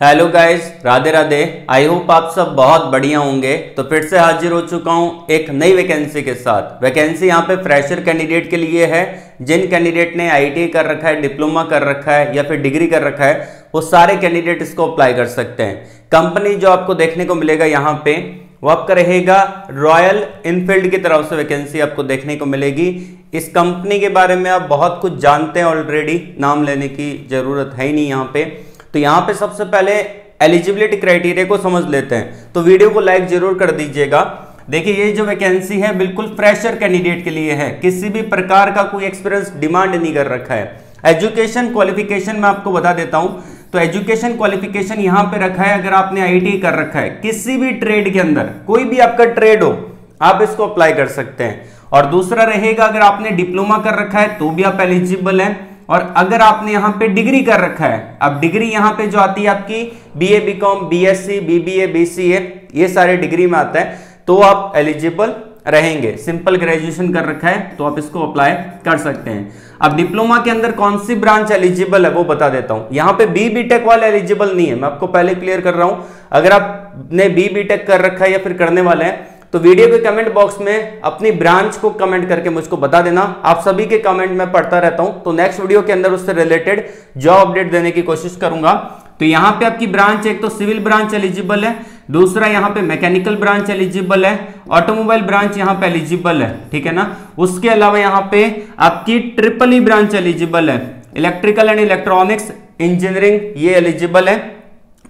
Hello guys, Radhe Radhe. I hope आप सब बहुत बढ़िया होंगे। तो फिर से हाजिर हो चुका हूं एक नई वैकेंसी के साथ। वैकेंसी यहां पे फ्रेशर कैंडिडेट के लिए है। जिन कैंडिडेट ने आईटीआई कर रखा है, डिप्लोमा कर रखा है या फिर डिग्री कर रखा है, वो सारे कैंडिडेट इसको अप्लाई कर सकते हैं। कंपनी जो आपको देखने को मिलेगा यहाँ पे वो आपका रहेगा रॉयल इनफील्ड की तरफ से वैकेंसी आपको देखने को मिलेगी। इस कंपनी के बारे में आप बहुत कुछ जानते हैं ऑलरेडी, नाम लेने की जरूरत है ही नहीं यहाँ पे। तो यहाँ पे सबसे पहले एलिजिबिलिटी क्राइटेरिया को समझ लेते हैं, तो वीडियो को लाइक जरूर कर दीजिएगा। देखिए, ये जो वैकेंसी है बिल्कुल फ्रेशर कैंडिडेट के लिए है। किसी भी प्रकार का कोई एक्सपीरियंस डिमांड नहीं कर रखा है। एजुकेशन क्वालिफिकेशन मैं आपको बता देता हूं। तो एजुकेशन क्वालिफिकेशन यहां पे रखा है, अगर आपने आईटीआई कर रखा है किसी भी ट्रेड के अंदर, कोई भी आपका ट्रेड हो, आप इसको अप्लाई कर सकते हैं। और दूसरा रहेगा, अगर आपने डिप्लोमा कर रखा है तो भी आप एलिजिबल हैं। और अगर आपने यहाँ पे डिग्री कर रखा है, अब डिग्री यहाँ पे जो आती है आपकी BA, BCom, BSc, BBA, BCA, ये सारे डिग्री में आता है, तो आप एलिजिबल रहेंगे। सिंपल ग्रेजुएशन कर रखा है तो आप इसको अप्लाई कर सकते हैं। अब डिप्लोमा के अंदर कौन सी ब्रांच एलिजिबल है वो बता देता हूं। यहाँ पे बीटेक वाले एलिजिबल नहीं है, मैं आपको पहले क्लियर कर रहा हूं। अगर आपने बीटेक कर रखा है या फिर करने वाले हैं, तो वीडियो के कमेंट बॉक्स में अपनी ब्रांच को कमेंट करके मुझको बता देना। आप सभी के कमेंट में पढ़ता रहता हूं, तो नेक्स्ट वीडियो के अंदर उससे रिलेटेड जॉब अपडेट देने की कोशिश करूंगा। तो यहाँ पे आपकी ब्रांच, एक तो सिविल ब्रांच एलिजिबल है, दूसरा यहाँ पे मैकेनिकल ब्रांच एलिजिबल है, ऑटोमोबाइल ब्रांच यहाँ पे एलिजिबल है, ठीक है ना। उसके अलावा यहाँ पे आपकी ट्रिपल ई ब्रांच एलिजिबल है, इलेक्ट्रिकल एंड इलेक्ट्रॉनिक्स इंजीनियरिंग ये एलिजिबल है।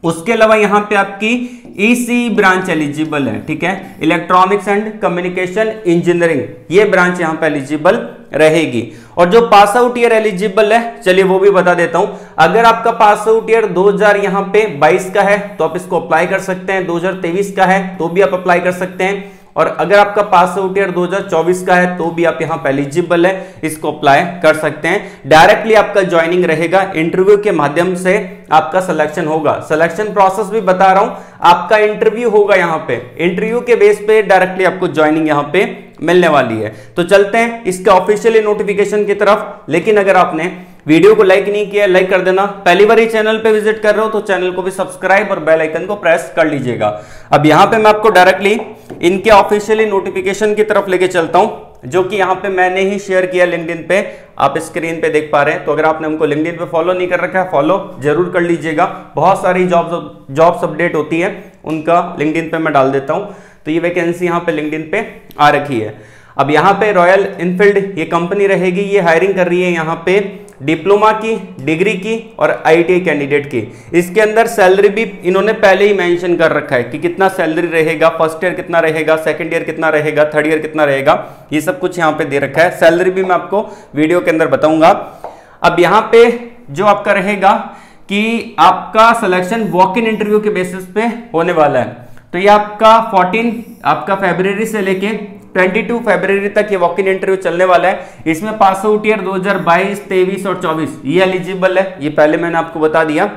उसके अलावा यहाँ पे आपकी ईसी ब्रांच एलिजिबल है, ठीक है, इलेक्ट्रॉनिक्स एंड कम्युनिकेशन इंजीनियरिंग ये ब्रांच यहाँ पे एलिजिबल रहेगी। और जो पास आउट ईयर एलिजिबल है, चलिए वो भी बता देता हूं। अगर आपका पास आउट ईयर 2000 यहाँ पे 22 का है तो आप इसको अप्लाई कर सकते हैं, 2023 का है तो भी आप अप्लाई कर सकते हैं, और अगर आपका पास आउट ईयर 2024 का है तो भी आप यहाँ पे एलिजिबल है, इसको अप्लाई कर सकते हैं। डायरेक्टली आपका ज्वाइनिंग रहेगा, इंटरव्यू के माध्यम से आपका सिलेक्शन होगा। सिलेक्शन प्रोसेस भी बता रहा हूं, आपका इंटरव्यू होगा यहाँ पे, इंटरव्यू के बेस पे डायरेक्टली आपको ज्वाइनिंग यहाँ पे मिलने वाली है। तो चलते हैं इसके ऑफिशियली नोटिफिकेशन की तरफ। लेकिन अगर आपने वीडियो को लाइक नहीं किया, लाइक कर देना। पहली बार ही चैनल पे विजिट कर रहे हो तो चैनल को भी सब्सक्राइब और बेल आइकन को प्रेस कर लीजिएगा। अब यहाँ पे मैं आपको डायरेक्टली इनके ऑफिशियली नोटिफिकेशन की तरफ लेके चलता हूं, जो कि यहाँ पे मैंने ही शेयर किया लिंक्डइन पे, आप स्क्रीन पे देख पा रहे हैं। तो अगर आपने हमको लिंक्डइन पे फॉलो नहीं कर रखा है, फॉलो जरूर कर लीजिएगा। बहुत सारी जॉब्स अपडेट होती है, उनका लिंक्डइन पे मैं डाल देता हूं। तो ये वैकेंसी यहाँ पे लिंक्डइन पे आ रखी है। अब यहाँ पे रॉयल इनफील्ड ये कंपनी रहेगी, ये हायरिंग कर रही है यहाँ पे डिप्लोमा की, डिग्री की और आईटीआई कैंडिडेट की। इसके अंदर सैलरी भी इन्होंने पहले ही मेंशन कर रखा है कि कितना सैलरी रहेगा, फर्स्ट ईयर कितना रहेगा, सेकंड ईयर कितना रहेगा, थर्ड ईयर कितना रहेगा, ये सब कुछ यहाँ पे दे रखा है। सैलरी भी मैं आपको वीडियो के अंदर बताऊंगा। अब यहाँ पे जो आपका रहेगा कि आपका सिलेक्शन वॉक इन इंटरव्यू के बेसिस पे होने वाला है। तो ये आपका 14 आपका फरवरी से लेके 22 फरवरी तक ये वॉक इन इंटरव्यू चलने वाला है। इसमें पास आउट ईयर 2022, 23 और 24 ये एलिजिबल है, ये पहले मैंने आपको बता दिया।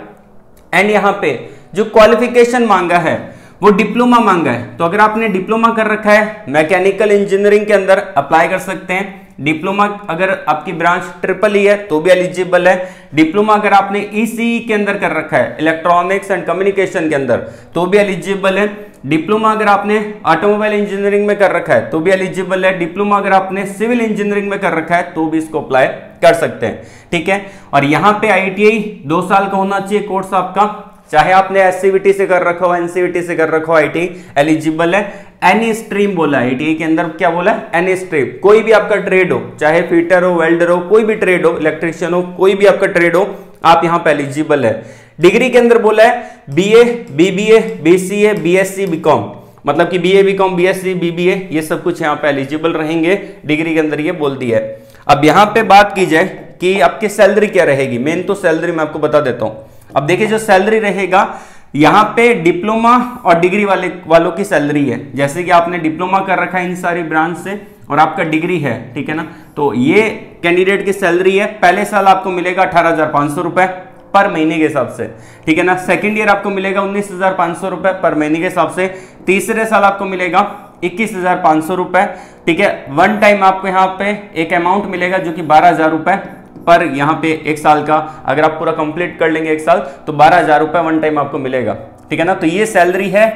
एंड यहाँ पे जो क्वालिफिकेशन मांगा है वो डिप्लोमा मांगा है। तो अगर आपने डिप्लोमा कर रखा है मैकेनिकल इंजीनियरिंग के अंदर अप्लाई कर सकते हैं। डिप्लोमा अगर आपकी ब्रांच ट्रिपल ई है तो भी एलिजिबल है। डिप्लोमा अगर आपने ईसीई के अंदर कर रखा है, इलेक्ट्रॉनिक्स एंड कम्युनिकेशन के अंदर, तो भी एलिजिबल है। डिप्लोमा अगर आपने ऑटोमोबाइल इंजीनियरिंग में कर रखा है तो भी एलिजिबल है। डिप्लोमा अगर आपने सिविल इंजीनियरिंग में कर रखा है तो भी इसको अप्लाई कर सकते हैं, ठीक है। और यहाँ पे आईटीआई 2 साल का होना चाहिए कोर्स आपका, चाहे आपने एससीवीटी से कर रखा हो, एनसीवीटी से कर रखा हो, आईटीआई एलिजिबल है। एनी स्ट्रीम बोला है आईटीआई के अंदर, क्या बोला है, एनी स्ट्रीम, कोई भी आपका ट्रेड हो, चाहे फिटर हो, वेल्डर हो, कोई भी ट्रेड हो, इलेक्ट्रिशियन हो, कोई भी आपका ट्रेड हो, आप यहाँ पे एलिजिबल है। डिग्री के अंदर बोला है BA, BBA, BCA, BSc, BCom, मतलब कि बीए, बीकॉम, बीएससी, बीबीए ये सब कुछ यहाँ पे एलिजिबल रहेंगे। डिग्री के अंदर ये बोल दिया है। अब यहाँ पे बात की जाए कि आपकी सैलरी क्या रहेगी, मेन तो सैलरी मैं आपको बता देता हूँ। अब देखिए, जो सैलरी रहेगा यहाँ पे डिप्लोमा और डिग्री वालों की सैलरी है। जैसे कि आपने डिप्लोमा कर रखा है इन सारी ब्रांच से और आपका डिग्री है, ठीक है ना, तो ये कैंडिडेट की सैलरी है। पहले साल आपको मिलेगा 18,500 रुपए पर महीने के हिसाब से, ठीक है ना। सेकंड ईयर आपको मिलेगा 19,500 रुपए पर महीने के हिसाब से। तीसरे साल आपको मिलेगा 21,500 रुपए, ठीक है। वन टाइम आपको यहाँ पे एक अमाउंट मिलेगा जो कि 12,000 रुपए पर यहाँ पे 1 साल का, अगर आप पूरा कंप्लीट कर लेंगे 1 साल तो 12,000 रुपए वन टाइम आपको मिलेगा, ठीक है ना। तो ये सैलरी है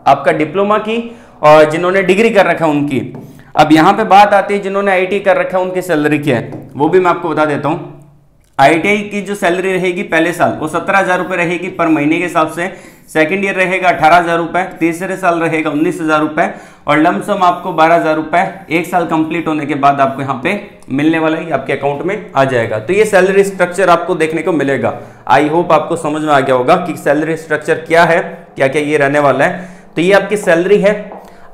आपका डिप्लोमा की, और जिन्होंने डिग्री कर रखा है उनकी। अब यहाँ पे बात आती है जिन्होंने आईटी कर रखा है उनकी सैलरी क्या है, वो भी मैं आपको बता देता हूँ। आईटीआई की जो सैलरी रहेगी पहले साल वो 17,000 रुपए रहेगी पर महीने के हिसाब से, सेकंड ईयर रहेगा 18,000 रुपए, तीसरे साल रहेगा 19,000 रुपए, और लमसम आपको 12,000 रुपए 1 साल कंप्लीट होने के बाद आपको यहाँ पे मिलने वाला है, आपके अकाउंट में आ जाएगा। तो ये सैलरी स्ट्रक्चर आपको देखने को मिलेगा। आई होप आपको समझ में आ गया होगा कि सैलरी स्ट्रक्चर क्या है, क्या क्या ये रहने वाला है। तो ये आपकी सैलरी है।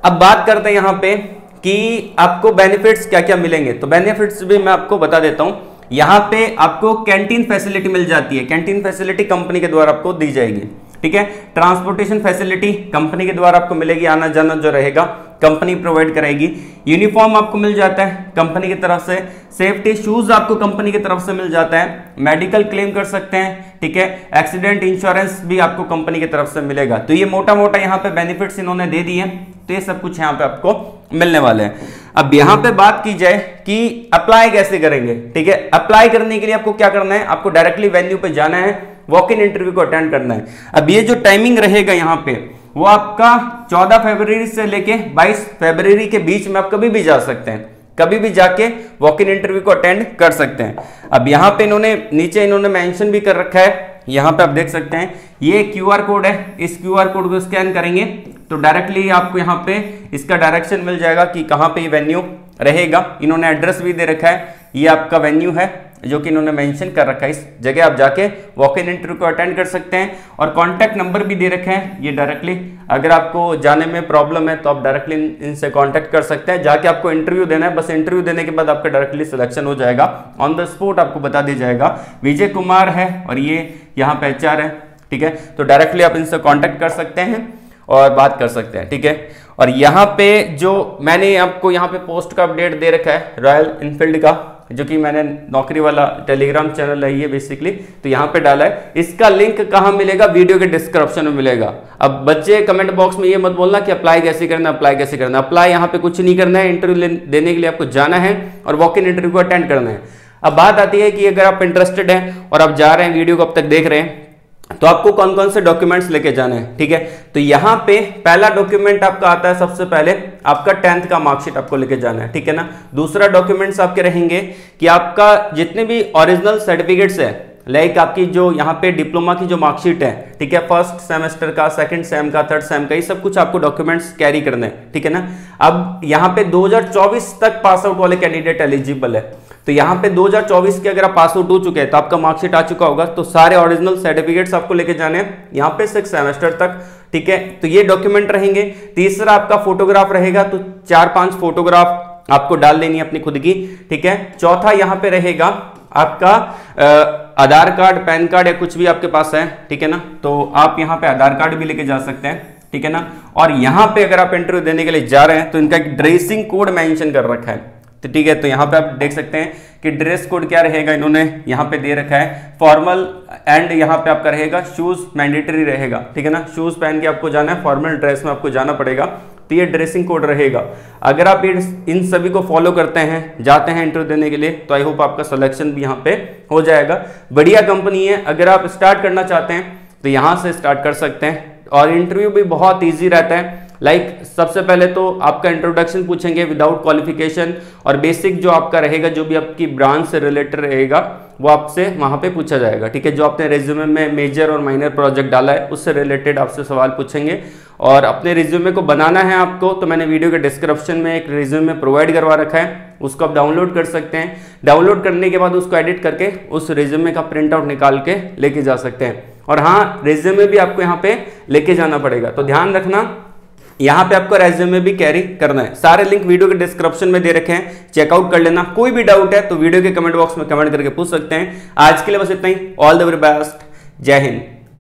अब बात करते हैं यहाँ पे कि आपको बेनिफिट्स क्या क्या मिलेंगे। तो बेनिफिट्स भी मैं आपको बता देता हूँ। यहाँ पे आपको कैंटीन फैसिलिटी मिल जाती है, कैंटीन फैसिलिटी कंपनी के द्वारा आपको दी जाएगी, ठीक है। ट्रांसपोर्टेशन फैसिलिटी कंपनी के द्वारा आपको मिलेगी, आना जाना जो रहेगा कंपनी प्रोवाइड कराएगी। यूनिफॉर्म आपको मिल जाता है कंपनी की तरफ से, सेफ्टी शूज आपको कंपनी की तरफ से मिल जाता है, मेडिकल क्लेम कर सकते हैं, ठीक है। एक्सीडेंट इंश्योरेंस भी आपको कंपनी की तरफ से मिलेगा। तो ये मोटा मोटा यहाँ पे बेनिफिट्स इन्होंने दे दिए, तो ये सब कुछ यहाँ पे आपको मिलने वाले हैं। अब यहाँ पे बात की जाए कि अप्लाई कैसे करेंगे, ठीक है। अप्लाई करने के लिए आपको क्या करना है, आपको डायरेक्टली वेन्यू पे जाना है, वॉक इन इंटरव्यू को अटेंड करना है। अब ये जो टाइमिंग रहेगा यहाँ पे वो आपका 14 फरवरी से लेके 22 फरवरी के बीच में आप कभी भी जा सकते हैं, कभी भी जाके वॉक इन इंटरव्यू को अटेंड कर सकते हैं। अब यहाँ पे नीचे इन्होंने मेंशन भी कर रखा है, यहाँ पे आप देख सकते हैं ये QR कोड है, इस QR कोड को स्कैन करेंगे तो डायरेक्टली आपको यहाँ पे इसका डायरेक्शन मिल जाएगा कि कहाँ पे ये वेन्यू रहेगा। इन्होंने एड्रेस भी दे रखा है, ये आपका वेन्यू है जो कि इन्होंने मेंशन कर रखा है। इस जगह आप जाके वॉक इन इंटरव्यू को अटेंड कर सकते हैं, और कॉन्टैक्ट नंबर भी दे रखे हैं ये डायरेक्टली, अगर आपको जाने में प्रॉब्लम है तो आप डायरेक्टली इनसे कॉन्टैक्ट कर सकते हैं। जाके आपको इंटरव्यू देना है, बस इंटरव्यू देने के बाद आपका डायरेक्टली सिलेक्शन हो जाएगा, ऑन द स्पॉट आपको बता दिया जाएगा। विजय कुमार है और ये यहाँ पे HR है, ठीक है। तो डायरेक्टली आप इनसे कॉन्टैक्ट कर सकते हैं और बात कर सकते हैं, ठीक है। और यहाँ पे जो मैंने आपको यहाँ पे पोस्ट का अपडेट दे रखा है रॉयल इनफील्ड का, जो कि मैंने नौकरी वाला टेलीग्राम चैनल है ये बेसिकली, तो यहाँ पे डाला है। इसका लिंक कहाँ मिलेगा, वीडियो के डिस्क्रिप्शन में मिलेगा। अब बच्चे कमेंट बॉक्स में ये मत बोलना कि अप्लाई कैसे करना, अप्लाई कैसे करना। अप्लाई यहाँ पे कुछ नहीं करना है, इंटरव्यू देने के लिए आपको जाना है और वॉक इन इंटरव्यू को अटेंड करना है। अब बात आती है कि अगर आप इंटरेस्टेड हैं और आप जा रहे हैं, वीडियो को अब तक देख रहे हैं, तो आपको कौन कौन से डॉक्यूमेंट्स लेके जाने हैं, ठीक है। तो यहाँ पे पहला डॉक्यूमेंट आपका आता है, सबसे पहले आपका 10th का मार्कशीट आपको लेके जाना है, ठीक है ना। दूसरा डॉक्यूमेंट्स आपके रहेंगे कि आपका जितने भी ओरिजिनल सर्टिफिकेट्स है, लाइक आपकी जो यहाँ पे डिप्लोमा की जो मार्कशीट है, ठीक है, फर्स्ट सेमेस्टर का, सेकंड सेम का, थर्ड सेम का, ये सब कुछ आपको डॉक्यूमेंट्स कैरी करने हैं, ठीक है ना। अब यहाँ पे 2024 तक पास आउट वाले कैंडिडेट एलिजिबल है, तो यहाँ पे 2024 के अगर आप पास आउट हो चुके हैं तो आपका मार्कशीट आ चुका होगा, तो सारे ओरिजिनल सर्टिफिकेट्स आपको लेके जाने हैं यहाँ पे 6 सेमेस्टर तक, ठीक है। तो ये डॉक्यूमेंट रहेंगे। तीसरा आपका फोटोग्राफ रहेगा, तो 4-5 फोटोग्राफ आपको डाल लेनी है अपनी खुद की, ठीक है। चौथा यहाँ पे रहेगा आपका आधार कार्ड, पैन कार्ड या कुछ भी आपके पास है, ठीक है ना, तो आप यहाँ पे आधार कार्ड भी लेके जा सकते हैं, ठीक है ना। और यहाँ पे अगर आप इंटरव्यू देने के लिए जा रहे हैं तो इनका एक ड्रेसिंग कोड मेंशन कर रखा है, तो ठीक है। तो यहाँ पे आप देख सकते हैं कि ड्रेस कोड क्या रहेगा, इन्होंने यहाँ पे दे रखा है फॉर्मल, एंड यहाँ पे आपका रहेगा शूज मैंडेटरी रहेगा, ठीक है ना। शूज पहन के आपको जाना है, फॉर्मल ड्रेस में आपको जाना पड़ेगा, तो ये ड्रेसिंग कोड रहेगा। अगर आप इन सभी को फॉलो करते हैं, जाते हैं इंटरव्यू देने के लिए, तो आई होप आपका सिलेक्शन भी यहाँ पे हो जाएगा। बढ़िया कंपनी है, अगर आप स्टार्ट करना चाहते हैं तो यहाँ से स्टार्ट कर सकते हैं, और इंटरव्यू भी बहुत ईजी रहता है। लाइक सबसे पहले तो आपका इंट्रोडक्शन पूछेंगे विदाउट क्वालिफिकेशन, और बेसिक जो आपका रहेगा, जो भी आपकी ब्रांच से रिलेटेड रहेगा वो आपसे वहाँ पे पूछा जाएगा, ठीक है। जो आपने रिज्यूमे में मेजर और माइनर प्रोजेक्ट डाला है उससे रिलेटेड आपसे सवाल पूछेंगे। और अपने रिज्यूमे को बनाना है आपको, तो मैंने वीडियो के डिस्क्रिप्शन में एक रिज्यूमे प्रोवाइड करवा रखा है, उसको आप डाउनलोड कर सकते हैं। डाउनलोड करने के बाद उसको एडिट करके उस रिज्यूमे का प्रिंट आउट निकाल के लेके जा सकते हैं। और हाँ, रिज्यूमे भी आपको यहाँ पे लेके जाना पड़ेगा, तो ध्यान रखना यहाँ पे आपको रेज्यूमे भी कैरी करना है। सारे लिंक वीडियो के डिस्क्रिप्शन में दे रखे हैं, चेकआउट कर लेना। कोई भी डाउट है तो वीडियो के कमेंट बॉक्स में कमेंट करके पूछ सकते हैं। आज के लिए बस इतना ही। ऑल द वेरी बेस्ट, जय हिंद।